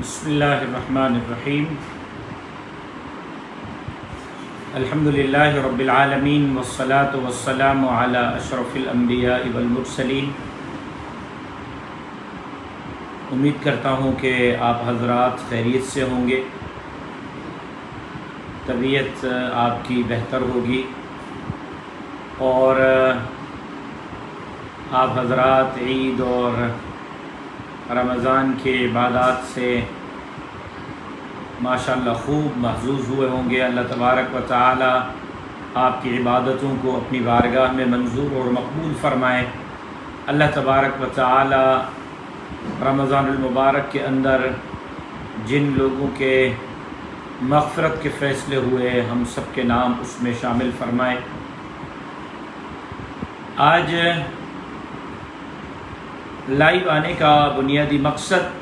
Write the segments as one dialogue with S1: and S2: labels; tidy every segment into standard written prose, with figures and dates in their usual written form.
S1: بسم اللہ الرحمن الرحیم الحمدللہ رب العالمین والصلاة والسلام علی اشرف الانبیاء والمرسلین۔ امید کرتا ہوں کہ آپ حضرات خیریت سے ہوں گے، طبیعت آپ کی بہتر ہوگی اور آپ حضرات عید اور رمضان کے عبادات سے ماشاءاللہ خوب محظوظ ہوئے ہوں گے۔ اللہ تبارک و تعالی آپ کی عبادتوں کو اپنی بارگاہ میں منظور اور مقبول فرمائے۔ اللہ تبارک و تعالی رمضان المبارک کے اندر جن لوگوں کے مغفرت کے فیصلے ہوئے ہم سب کے نام اس میں شامل فرمائے۔ آج لائیو آنے کا بنیادی مقصد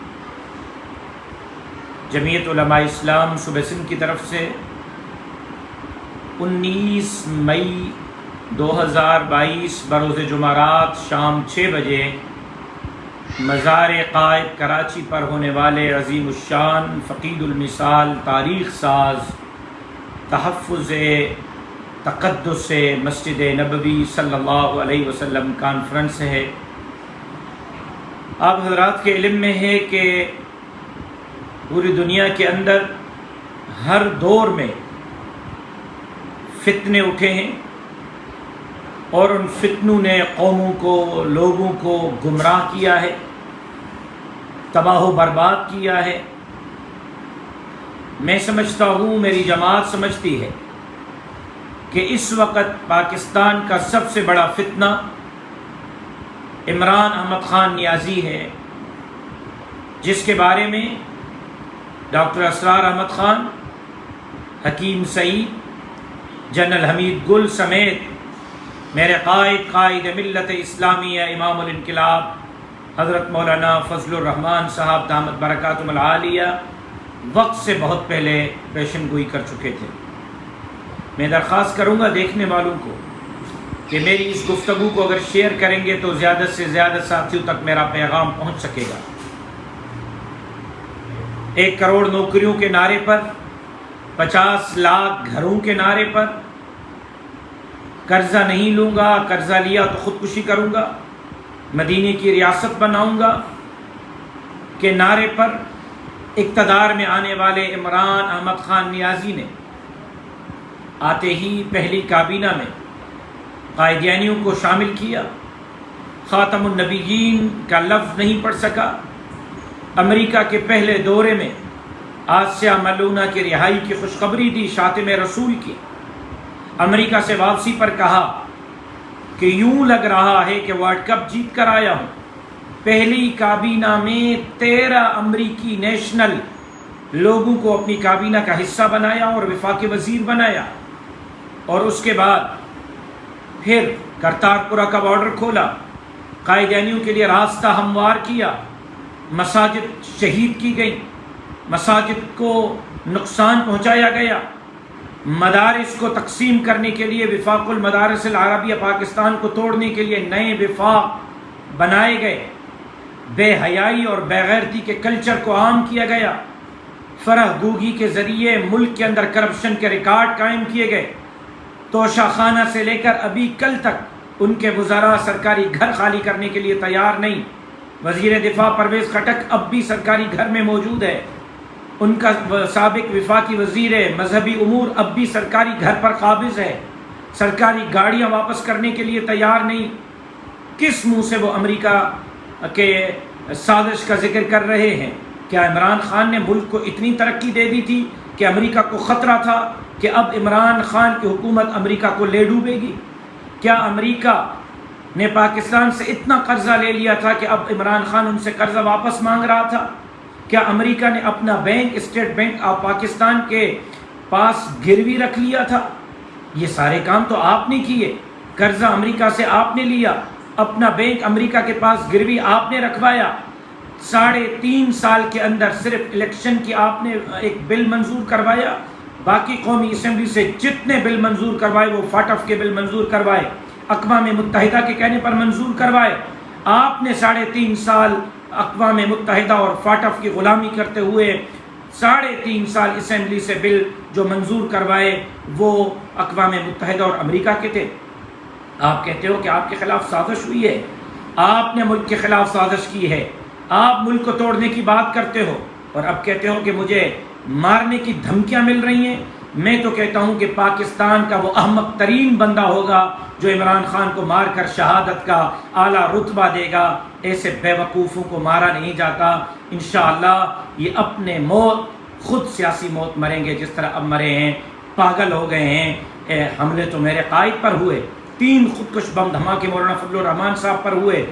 S1: جمعیت علماء اسلام صوبہ سندھ کی طرف سے 19 مئی 2022 بروز جمعرات شام 6 بجے مزار قائد کراچی پر ہونے والے عظیم الشان فقید المثال تاریخ ساز تحفظ تقدس مسجد نبوی صلی اللہ علیہ وسلم کانفرنس ہے۔ آپ حضرات کے علم میں ہے کہ پوری دنیا کے اندر ہر دور میں فتنے اٹھے ہیں اور ان فتنوں نے قوموں کو لوگوں کو گمراہ کیا ہے، تباہ و برباد کیا ہے۔ میں سمجھتا ہوں، میری جماعت سمجھتی ہے کہ اس وقت پاکستان کا سب سے بڑا فتنہ عمران احمد خان نیازی ہے، جس کے بارے میں ڈاکٹر اسرار احمد خان، حکیم سعید، جنرل حمید گل سمیت میرے قائد ملت اسلامیہ امام الانقلاب حضرت مولانا فضل الرحمن صاحب دامت برکاتہم العالیہ وقت سے بہت پہلے پیشن گوئی کر چکے تھے۔ میں درخواست کروں گا دیکھنے والوں کو کہ میری اس گفتگو کو اگر شیئر کریں گے تو زیادہ سے زیادہ ساتھیوں تک میرا پیغام پہنچ سکے گا۔ 1 کروڑ نوکریوں کے نعرے پر، 50 لاکھ گھروں کے نعرے پر، قرضہ نہیں لوں گا، قرضہ لیا تو خودکشی کروں گا، مدینے کی ریاست بناؤں گا کے نعرے پر اقتدار میں آنے والے عمران احمد خان نیازی نے آتے ہی پہلی کابینہ میں قائدیانیوں کو شامل کیا، خاتم النبیین کا لفظ نہیں پڑھ سکا، امریکہ کے پہلے دورے میں آسیہ ملونہ کی رہائی کی خوشخبری دی، شاتم رسول کی، امریکہ سے واپسی پر کہا کہ یوں لگ رہا ہے کہ ورلڈ کپ جیت کر آیا ہوں۔ پہلی کابینہ میں 13 امریکی نیشنل لوگوں کو اپنی کابینہ کا حصہ بنایا اور وفاقی وزیر بنایا، اور اس کے بعد پھر کرتارپورہ کا بارڈر کھولا، قائدیانیوں کے لیے راستہ ہموار کیا، مساجد شہید کی گئیں، مساجد کو نقصان پہنچایا گیا، مدارس کو تقسیم کرنے کے لیے وفاق المدارس العربیہ پاکستان کو توڑنے کے لیے نئے وفاق بنائے گئے، بے حیائی اور بے غیرتی کے کلچر کو عام کیا گیا، فرح گوگی کے ذریعے ملک کے اندر کرپشن کے ریکارڈ قائم کیے گئے، توشہ خانہ سے لے کر ابھی کل تک ان کے وزراء سرکاری گھر خالی کرنے کے لیے تیار نہیں۔ وزیر دفاع پرویز خٹک اب بھی سرکاری گھر میں موجود ہے، ان کا سابق وفاقی وزیر مذہبی امور اب بھی سرکاری گھر پر قابض ہے، سرکاری گاڑیاں واپس کرنے کے لیے تیار نہیں۔ کس منہ سے وہ امریکہ کے سازش کا ذکر کر رہے ہیں؟ کیا عمران خان نے ملک کو اتنی ترقی دے دی تھی کہ امریکہ کو خطرہ تھا کہ اب عمران خان کی حکومت امریکہ کو لے ڈوبے گی؟ کیا امریکہ نے پاکستان سے اتنا قرضہ لے لیا تھا کہ اب عمران خان ان سے قرضہ واپس مانگ رہا تھا؟ کیا امریکہ نے اپنا bank state bank of Pakistan کے پاس گروی رکھ لیا تھا؟ یہ سارے کام تو آپ نے کیے، قرضہ امریکہ سے آپ نے لیا، اپنا بینک امریکہ کے پاس گروی آپ نے رکھوایا، 3.5 سال کے اندر صرف الیکشن کی آپ نے ایک بل منظور کروایا، باقی قومی اسمبلی سے جتنے بل منظور کروائے وہ فاٹف کے بل منظور کروائے، اقوام متحدہ کے کہنے پر منظور کروائے۔ آپ نے 3.5 سال اقوام متحدہ اور فاٹف کی غلامی کرتے ہوئے 3.5 سال اسمبلی سے بل جو منظور کروائے وہ اقوام متحدہ اور امریکہ کے تھے. آپ کہتے ہو کہ آپ کے خلاف سازش ہوئی ہے، آپ نے ملک کے خلاف سازش کی ہے، آپ ملک کو توڑنے کی بات کرتے ہو اور اب کہتے ہو کہ مجھے مارنے کی دھمکیاں مل رہی ہیں. میں تو کہتا ہوں کہ پاکستان کا وہ احمق ترین بندہ ہوگا جو عمران خان کو مار کر شہادت کا اعلیٰ رتبہ دے گا. ایسے بے وقوفوں کو مارا نہیں جاتا. انشاءاللہ یہ اپنے موت خود سیاسی موت مریں گے جس طرح اب مرے ہیں. پاگل ہو گئے ہیں. حملے تو میرے قائد پر ہوئے، 3 خودکش بم دھماکے مولانا فضل الرحمان صاحب پر ہوئے،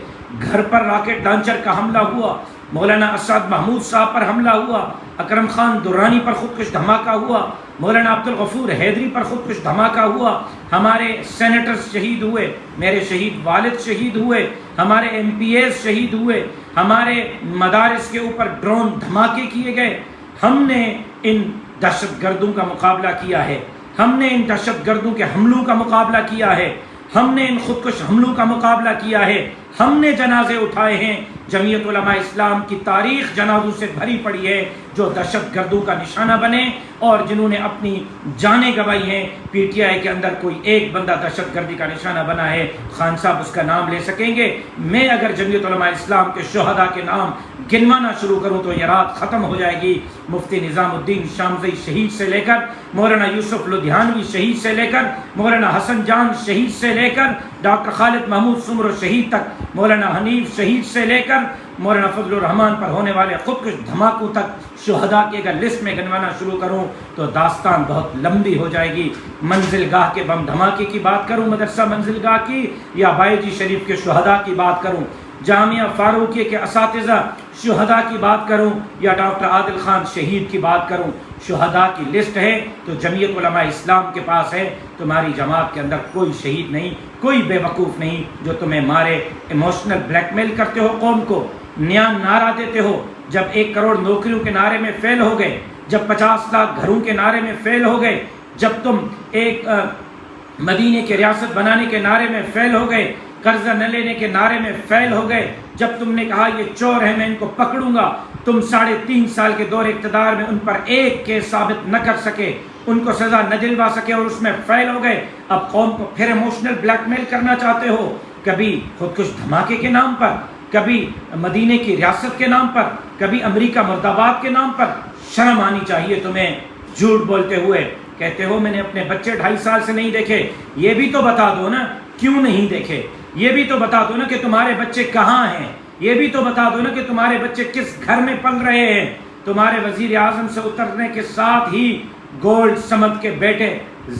S1: گھر پر راکٹ لانچر کا حملہ ہوا، مولانا اسد محمود صاحب پر حملہ ہوا، اکرم خان درانی پر خودکش دھماکہ ہوا، مولانا عبد الغفور حیدری پر خودکش دھماکہ ہوا، ہمارے سینیٹرز شہید ہوئے، میرے شہید والد شہید ہوئے، ہمارے ایم پی ایز شہید ہوئے، ہمارے مدارس کے اوپر ڈرون دھماکے کیے گئے. ہم نے ان دہشت گردوں کا مقابلہ کیا ہے، ہم نے ان دہشت گردوں کے حملوں کا مقابلہ کیا ہے، ہم نے ان خودکش حملوں کا مقابلہ کیا ہے، ہم نے جنازے اٹھائے ہیں. جمعیت علماء اسلام کی تاریخ جنازوں سے بھری پڑی ہے جو دہشت گردوں کا نشانہ بنے اور جنہوں نے اپنی جانیں گنوائی ہیں. پی ٹی آئی کے اندر کوئی ایک بندہ دہشت گردی کا نشانہ بنا ہے، خان صاحب اس کا نام لے سکیں گے؟ میں اگر جمعیت علماء اسلام کے شہداء کے نام گنوانا شروع کروں تو یہ رات ختم ہو جائے گی. مفتی نظام الدین شامزئی شہید سے لے کر مولانا یوسف لدھیانوی شہید سے لے کر مولانا حسن جان شہید سے لے کر ڈاکٹر خالد محمود سمرو شہید تک، مولانا حنیف شہید سے لے کر مولانا فضل الرحمان پر ہونے والے خودکش دھماکوں تک شہداء کی اگر لسٹ میں گنوانا شروع کروں تو داستان بہت لمبی ہو جائے گی. منزل گاہ کے بم دھماکے کی بات کروں مدرسہ منزل گاہ کی، یا بائیجی شریف کے شہداء کی بات کروں، جامعہ فاروقیہ کے اساتذہ شہداء کی بات کروں، یا ڈاکٹر عادل خان شہید کی بات کروں، شہداء کی لسٹ ہے تو جمعیت علماء اسلام کے پاس ہے. تمہاری جماعت کے اندر کوئی شہید نہیں، کوئی بے وقوف نہیں جو تمہیں مارے. ایموشنل بلیک میل کرتے ہو قوم کو، نیا نعرہ دیتے ہو. جب 1 کروڑ نوکریوں کے نعرے میں فیل ہو گئے، جب 50 لاکھ گھروں کے نعرے میں فیل ہو گئے، جب تم ایک مدینے کی ریاست بنانے کے نعرے میں فیل ہو گئے، قرضہ نہ لینے کے نعرے میں فیل ہو گئے، جب تم نے کہا یہ چور ہے میں ان کو پکڑوں گا، تم 3.5 سال کے دور اقتدار میں ان پر ایک کیس ثابت نہ کر سکے، ان کو سزا نہ دلوا سکے اور اس میں فیل ہو گئے. اب قوم کو پھر ایموشنل بلیک میل کرنا چاہتے ہو، کبھی خودکش دھماکے کے نام پر، کبھی مدینے کی ریاست کے نام پر، کبھی امریکہ مرد آباد کے نام پر. شرم آنی چاہیے تمہیں جھوٹ بولتے ہوئے. کہتے ہو میں نے اپنے بچے 2.5 سال سے نہیں دیکھے. یہ بھی تو بتا دو نا کیوں نہیں دیکھے، یہ بھی تو بتا دو نا کہ تمہارے بچے کہاں ہیں، یہ بھی تو بتا دو نا کہ تمہارے بچے کس گھر میں پل رہے ہیں. تمہارے وزیر اعظم سے اترنے کے ساتھ ہی گولڈ سمد کے بیٹے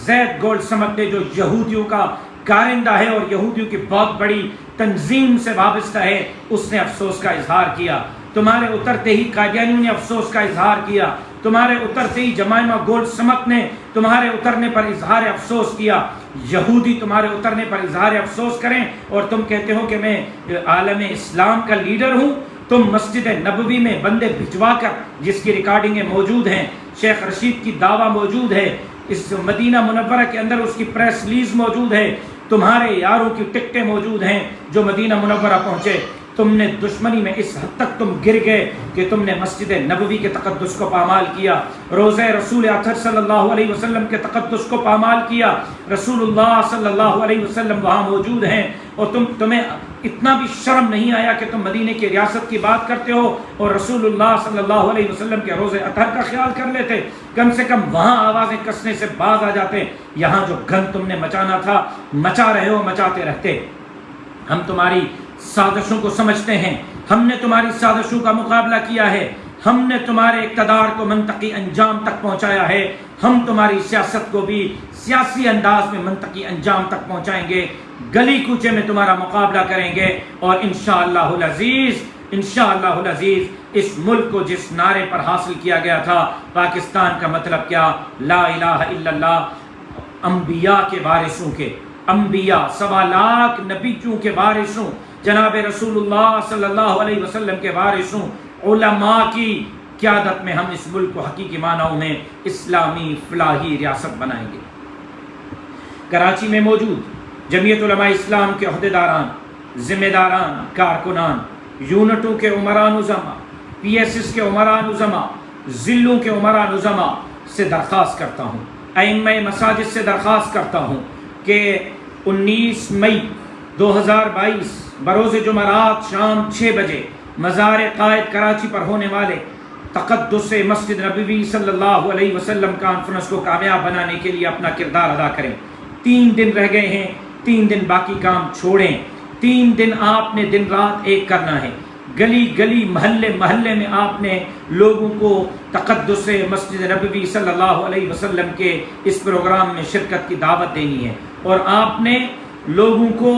S1: زید گولڈ سمد نے جو یہودیوں کا کارندہ ہے اور یہودیوں کی بہت بڑی تنظیم سے وابستہ ہے، اس نے افسوس کا اظہار کیا. تمہارے اترتے ہی قادیانیوں نے افسوس کا اظہار کیا. تمہارے اترتے ہی جمائمہ گولڈ سمت نے تمہارے اترنے پر اظہار افسوس کیا. یہودی تمہارے اترنے پر اظہار افسوس کریں اور تم کہتے ہو کہ میں عالم اسلام کا لیڈر ہوں. تم مسجد نبوی میں بندے بھجوا کر، جس کی ریکارڈنگیں موجود ہیں، شیخ رشید کی دعویٰ موجود ہے، اس مدینہ منورہ کے اندر اس کی پریس ریلیز موجود ہے، تمہارے یاروں کی ٹکٹیں موجود ہیں جو مدینہ منورہ پہنچے. تم نے دشمنی میں اس حد تک تم گر گئے کہ تم نے مسجد نبوی کے تقدس کو پامال کیا، روضہ رسول اطہر صلی اللہ علیہ وسلم کے تقدس کو پامال کیا. رسول اللہ صلی اللہ علیہ وسلم وہاں موجود ہیں اور تمہیں اتنا بھی شرم نہیں آیا کہ تم مدینے کی ریاست کی بات کرتے ہو اور رسول اللہ صلی اللہ علیہ وسلم کے روضہ اطہر کا خیال کر لیتے. کم سے کم وہاں آوازیں کسنے سے باز آ جاتے. یہاں جو گند تم نے مچانا تھا مچا رہے ہو، مچاتے رہتے. ہم تمہاری سازشوں کو سمجھتے ہیں، ہم نے تمہاری سازشوں کا مقابلہ کیا ہے، ہم نے تمہارے اقتدار کو منطقی انجام تک پہنچایا ہے. ہم تمہاری سیاست کو بھی سیاسی انداز میں منطقی انجام تک پہنچائیں گے. گلی کوچے میں تمہارا مقابلہ کریں گے اور انشاءاللہ العزیز اس ملک کو جس نعرے پر حاصل کیا گیا تھا، پاکستان کا مطلب کیا، لا الہ الا اللہ، انبیاء کے وارثوں کے، انبیاء 1.25 لاکھ نبیوں کے وارثوں، جناب رسول اللہ صلی اللہ علیہ وسلم کے وارثوں، علماء کی قیادت میں ہم اس ملک کو حقیقی معنوں میں اسلامی فلاحی ریاست بنائیں گے. کراچی میں موجود جمعیت علماء اسلام کے عہدیداران، ذمہ داران، کارکنان یونٹوں کے عمران وزما، PSS کے عمران وزما، ضلعوں کے عمران وزما سے درخواست کرتا ہوں، ائمہ مساجد سے درخواست کرتا ہوں کہ 19 مئی 2022 بروز جمعرات شام 6 بجے مزار قائد کراچی پر ہونے والے تقدس مسجد نبوی صلی اللہ علیہ وسلم کانفرنس کو کامیاب بنانے کے لیے اپنا کردار ادا کریں۔ 3 دن رہ گئے ہیں، 3 دن باقی کام چھوڑیں۔ 3 دن آپ نے دن رات ایک کرنا ہے، گلی گلی محلے محلے میں آپ نے لوگوں کو تقدس مسجد نبوی صلی اللہ علیہ وسلم کے اس پروگرام میں شرکت کی دعوت دینی ہے، اور آپ نے لوگوں کو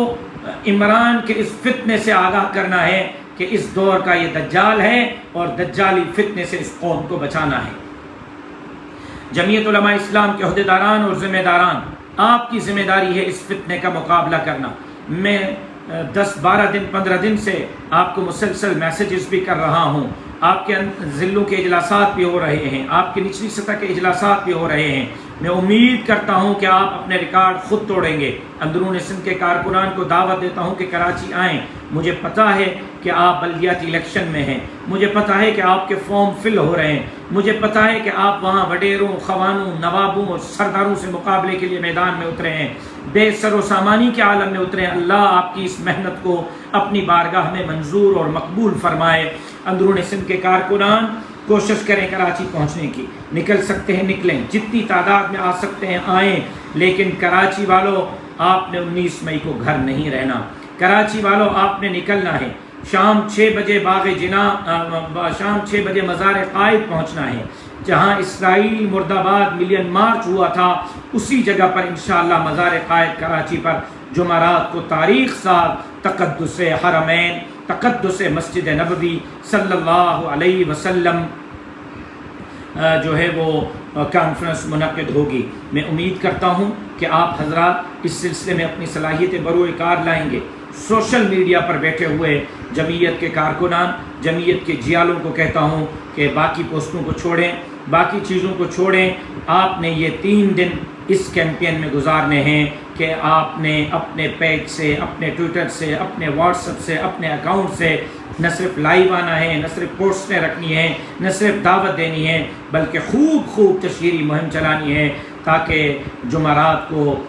S1: عمران کے اس فتنے سے آگاہ کرنا ہے کہ اس دور کا یہ دجال ہے اور دجالی فتنے سے اس قوم کو بچانا ہے۔ جمعیت علماء اسلام کے عہدیداران اور ذمہ داران، آپ کی ذمہ داری ہے اس فتنے کا مقابلہ کرنا۔ میں 10-12 دن 15 دن سے آپ کو مسلسل میسیجز بھی کر رہا ہوں، آپ کے ضلعوں کے اجلاسات بھی ہو رہے ہیں، آپ کی نچلی سطح کے اجلاسات بھی ہو رہے ہیں۔ میں امید کرتا ہوں کہ آپ اپنے ریکارڈ خود توڑیں گے۔ اندرون سندھ کے کارکنان کو دعوت دیتا ہوں کہ کراچی آئیں۔ مجھے پتہ ہے کہ آپ بلدیاتی الیکشن میں ہیں، مجھے پتہ ہے کہ آپ کے فارم فل ہو رہے ہیں، مجھے پتہ ہے کہ آپ وہاں وڈیروں، خوانوں، نوابوں اور سرداروں سے مقابلے کے لیے میدان میں اترے ہیں، بے سر و سامانی کے عالم میں اترے ہیں۔ اللہ آپ کی اس محنت کو اپنی بارگاہ میں منظور اور مقبول فرمائے۔ اندرون سندھ کے کارکنان کوشش کریں کراچی پہنچنے کی، نکل سکتے ہیں نکلیں، جتنی تعداد میں آ سکتے ہیں آئیں، لیکن کراچی والوں آپ نے 19 مئی کو گھر نہیں رہنا۔ کراچی والوں آپ نے نکلنا ہے، شام 6 بجے شام 6 بجے مزار قائد پہنچنا ہے، جہاں اسرائیل مرد آباد ملین مارچ ہوا تھا، اسی جگہ پر انشاءاللہ مزار قائد کراچی پر جمعرات کو تاریخ سال تقدس حرمین، تقدس مسجد نبوی صلی اللہ علیہ وسلم جو ہے وہ کانفرنس منعقد ہوگی۔ میں امید کرتا ہوں کہ آپ حضرات اس سلسلے میں اپنی صلاحیتیں بروئے کار لائیں گے۔ سوشل میڈیا پر بیٹھے ہوئے جمعیت کے کارکنان، جمعیت کے جیالوں کو کہتا ہوں کہ باقی پوسٹوں کو چھوڑیں، باقی چیزوں کو چھوڑیں۔ آپ نے یہ 3 دن اس کیمپین میں گزارنے ہیں کہ آپ نے اپنے پیج سے، اپنے ٹویٹر سے، اپنے واٹس ایپ سے، اپنے اکاؤنٹ سے نہ صرف لائیو آنا ہے، نہ صرف پوسٹیں رکھنی ہیں، نہ صرف دعوت دینی ہے، بلکہ خوب تشہیری مہم چلانی ہے، تاکہ جمعرات کو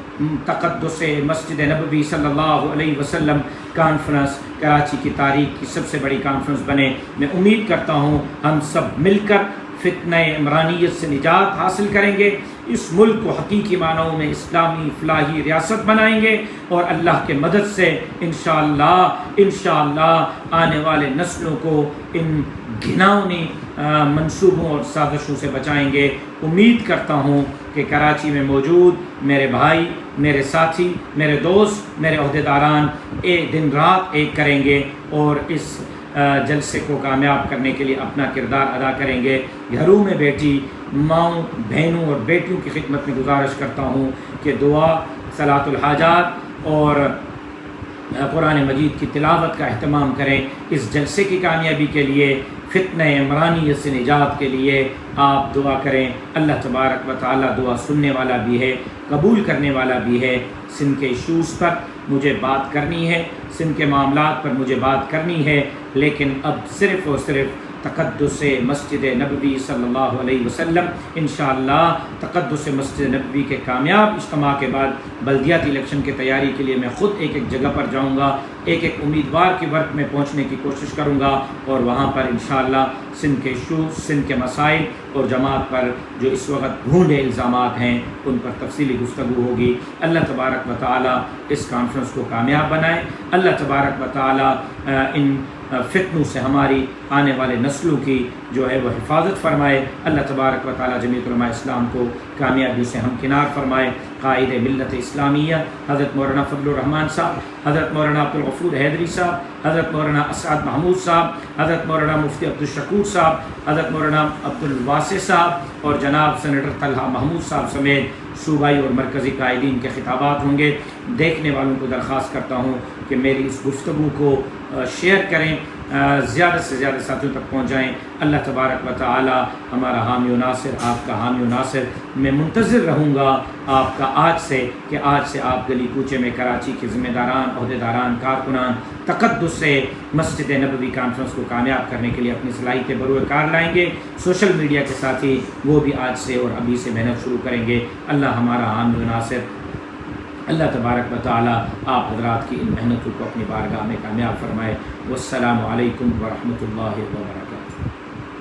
S1: تقدس مسجد نبوی صلی اللہ علیہ وسلم کانفرنس کراچی کی تاریخ کی سب سے بڑی کانفرنس بنے۔ میں امید کرتا ہوں ہم سب مل کر فتنہ عمرانیت سے نجات حاصل کریں گے، اس ملک کو حقیقی معنوں میں اسلامی فلاحی ریاست بنائیں گے، اور اللہ کے مدد سے انشاءاللہ آنے والے نسلوں کو ان گھناؤنی منصوبوں اور سازشوں سے بچائیں گے۔ امید کرتا ہوں کہ کراچی میں موجود میرے بھائی، میرے ساتھی، میرے دوست، میرے عہدیداران ایک دن رات ایک کریں گے اور اس جلسے کو کامیاب کرنے کے لیے اپنا کردار ادا کریں گے۔ گھروں میں بیٹھی ماؤں، بہنوں اور بیٹیوں کی خدمت میں گزارش کرتا ہوں کہ دعا، صلاۃ الحاجات اور قرآن مجید کی تلاوت کا اہتمام کریں۔ اس جلسے کی کامیابی کے لیے، فتنہ عمرانیت سے نجات کے لیے آپ دعا کریں۔ اللہ تبارک و تعالی دعا سننے والا بھی ہے، قبول کرنے والا بھی ہے۔ سندھ کے ایشوز پر مجھے بات کرنی ہے، سندھ کے معاملات پر مجھے بات کرنی ہے، لیکن اب صرف اور صرف تقدس مسجد نبوی صلی اللہ علیہ وسلم، انشاءاللہ تقدس مسجد نبوی کے کامیاب اجتماع کے بعد بلدیاتی الیکشن کی تیاری کے لیے میں خود ایک جگہ پر جاؤں گا، ایک امیدوار کے ورک میں پہنچنے کی کوشش کروں گا، اور وہاں پر انشاءاللہ سندھ کے ایشوز، سندھ کے مسائل اور جماعت پر جو اس وقت گھونڈے الزامات ہیں ان پر تفصیلی گفتگو ہوگی۔ اللہ تبارک و تعالی اس کانفرنس کو کامیاب بنائے۔ اللہ تبارک و تعالی ان فتنوں سے ہماری آنے والے نسلوں کی جو ہے وہ حفاظت فرمائے۔ اللہ تبارک و تعالی جمعیت علماء اسلام کو کامیابی سے ہمکنار فرمائے۔ قائد ملت اسلامیہ حضرت مولانا فضل الرحمان صاحب، حضرت مولانا عبدالغفور حیدری صاحب، حضرت مولانا اسعد محمود صاحب، حضرت مولانا مفتی عبدالشکور صاحب، حضرت مولانا عبدالواسع صاحب اور جناب سینیٹر طلحہ محمود صاحب سمیت صوبائی اور مرکزی قائدین کے خطابات ہوں گے۔ دیکھنے والوں کو درخواست کرتا ہوں کہ میری اس گفتگو کو شیئر کریں، زیادہ سے زیادہ ساتھیوں تک پہنچائیں۔ اللہ تبارک و تعالی ہمارا حامی و ناصر، آپ کا حامی و ناصر۔ میں منتظر رہوں گا آپ کا آج سے آپ گلی کوچے میں کراچی کے ذمہ داران، عہدیداران، کارکنان تقدس سے مسجد نبوی کانفرنس کو کامیاب کرنے کے لیے اپنی صلاحیتیں بروئے کار لائیں گے۔ سوشل میڈیا کے ساتھی وہ بھی آج سے اور ابھی سے محنت شروع کریں گے۔ اللہ ہمارا حامی و ناصر۔ اللہ تبارک و تعالی آپ حضرات کی ان محنتوں کو اپنی بارگاہ میں کامیاب فرمائے۔ والسلام علیکم ورحمۃ اللہ وبرکاتہ۔